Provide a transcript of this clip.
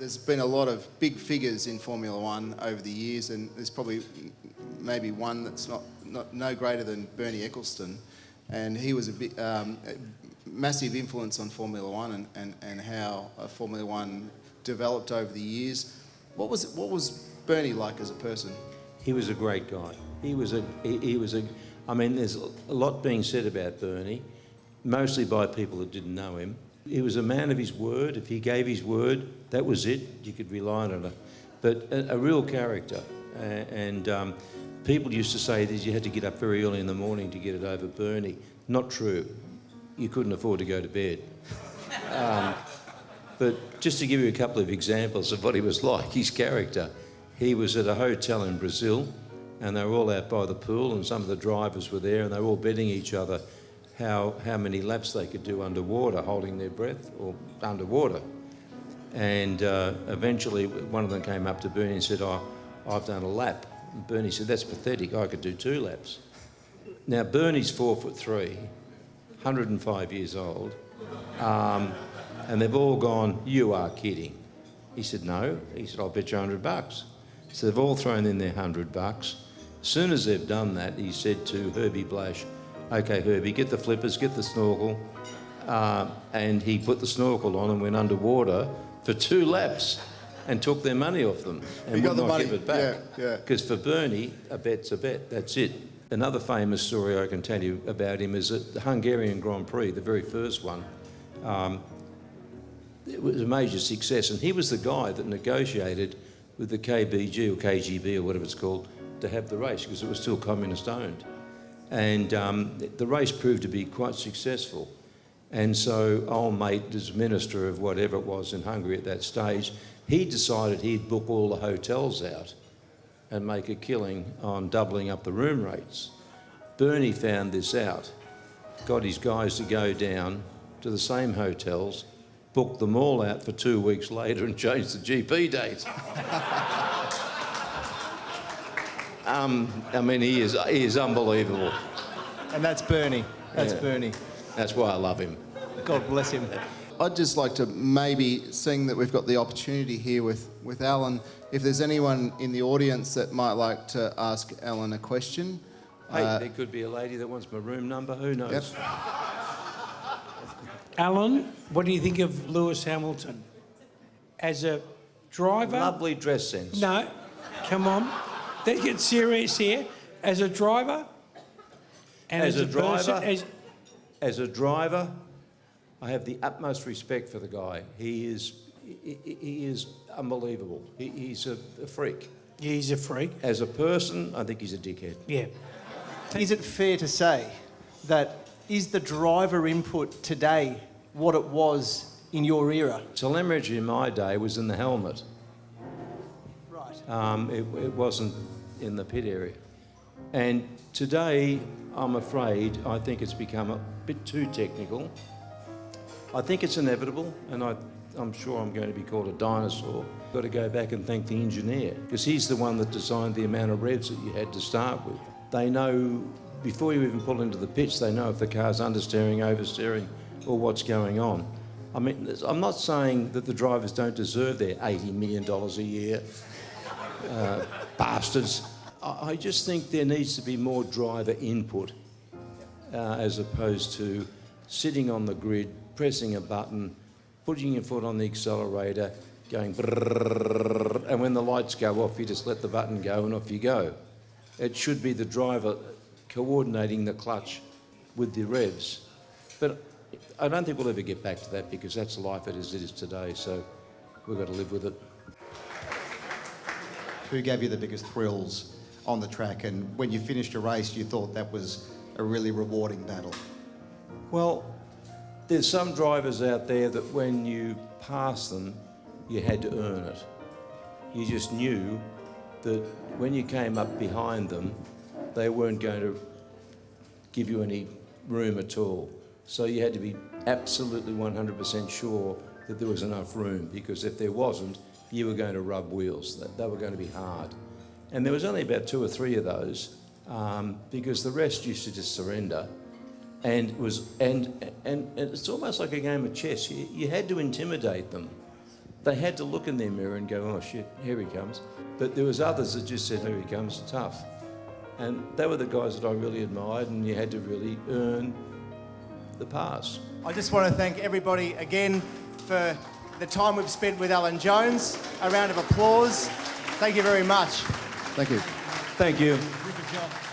there's been a lot of big figures in Formula One over the years, and there's probably maybe one that's no greater than Bernie Ecclestone, and he was a massive influence on Formula One and how Formula One developed over the years. What was Bernie like as a person? He was a great guy. He was a. I mean, there's a lot being said about Bernie, mostly by people that didn't know him. He was a man of his word. If he gave his word, that was it. You could rely on it. But a real character. And people used to say that you had to get up very early in the morning to get it over Bernie. Not true. You couldn't afford to go to bed. But just to give you a couple of examples of what he was like, his character, he was at a hotel in Brazil, and they were all out by the pool, and some of the drivers were there, and they were all betting each other how many laps they could do underwater, holding their breath, or underwater. And eventually one of them came up to Bernie and said, "Oh, I've done a lap." And Bernie said, "That's pathetic, I could do 2 laps." Now, Bernie's 4'3", 105 years old, and they've all gone, "You are kidding." He said, "No." He said, "I'll bet you $100. So they've all thrown in their $100. As soon as they've done that, he said to Herbie Blash, "Okay, Herbie, get the flippers, get the snorkel." And he put the snorkel on and went underwater for 2 laps and took their money off them and would not give it back. Because for Bernie, a bet's a bet, that's it. Another famous story I can tell you about him is at the Hungarian Grand Prix, the very first one. It was a major success, and he was the guy that negotiated with the KBG or KGB or whatever it's called to have the race, because it was still communist owned. And the race proved to be quite successful. And so old mate, as minister of whatever it was in Hungary at that stage, he decided he'd book all the hotels out and make a killing on doubling up the room rates. Bernie found this out, got his guys to go down to the same hotels, booked them all out for 2 weeks later and changed the GP date. I mean, he is unbelievable. And that's Bernie. That's Bernie. That's why I love him. God bless him. I'd just like to maybe, seeing that we've got the opportunity here with Alan, if there's anyone in the audience that might like to ask Alan a question. Hey, there could be a lady that wants my room number, who knows? Yep. Alan, what do you think of Lewis Hamilton? As a driver? Lovely dress sense. No, come on. Let's get serious here. As a driver? And as a driver? As a driver, I have the utmost respect for the guy. He is unbelievable. He's a freak. Yeah, he's a freak. As a person, I think he's a dickhead. Yeah. Is it fair to say that is the driver input today what it was in your era? Telemetry in my day was in the helmet. Right. It wasn't in the pit area. And today, I'm afraid, I think it's become a bit too technical. I think it's inevitable, and I'm sure I'm going to be called a dinosaur. Got to go back and thank the engineer, because he's the one that designed the amount of revs that you had to start with. They know, before you even pull into the pitch, they know if the car's understeering, oversteering, or what's going on. I mean, I'm not saying that the drivers don't deserve their $80 million a year, bastards. I just think there needs to be more driver input as opposed to sitting on the grid, pressing a button, putting your foot on the accelerator, going brrrr, and when the lights go off, you just let the button go and off you go. It should be the driver coordinating the clutch with the revs. But I don't think we'll ever get back to that, because that's life as it is today, so we've got to live with it. Who gave you the biggest thrills on the track, and when you finished a race you thought that was a really rewarding battle? Well, there's some drivers out there that when you pass them, you had to earn it. You just knew that when you came up behind them, they weren't going to give you any room at all. So you had to be absolutely 100% sure that there was enough room, because if there wasn't, you were going to rub wheels. They were going to be hard. And there was only about 2 or 3 of those, because the rest used to just surrender. And it's almost like a game of chess. You had to intimidate them. They had to look in their mirror and go, oh shit, here he comes. But there was others that just said, here he comes, tough. And they were the guys that I really admired, and you had to really earn the pass. I just want to thank everybody again for the time we've spent with Alan Jones. A round of applause. Thank you very much. Thank you. Thank you. Good job.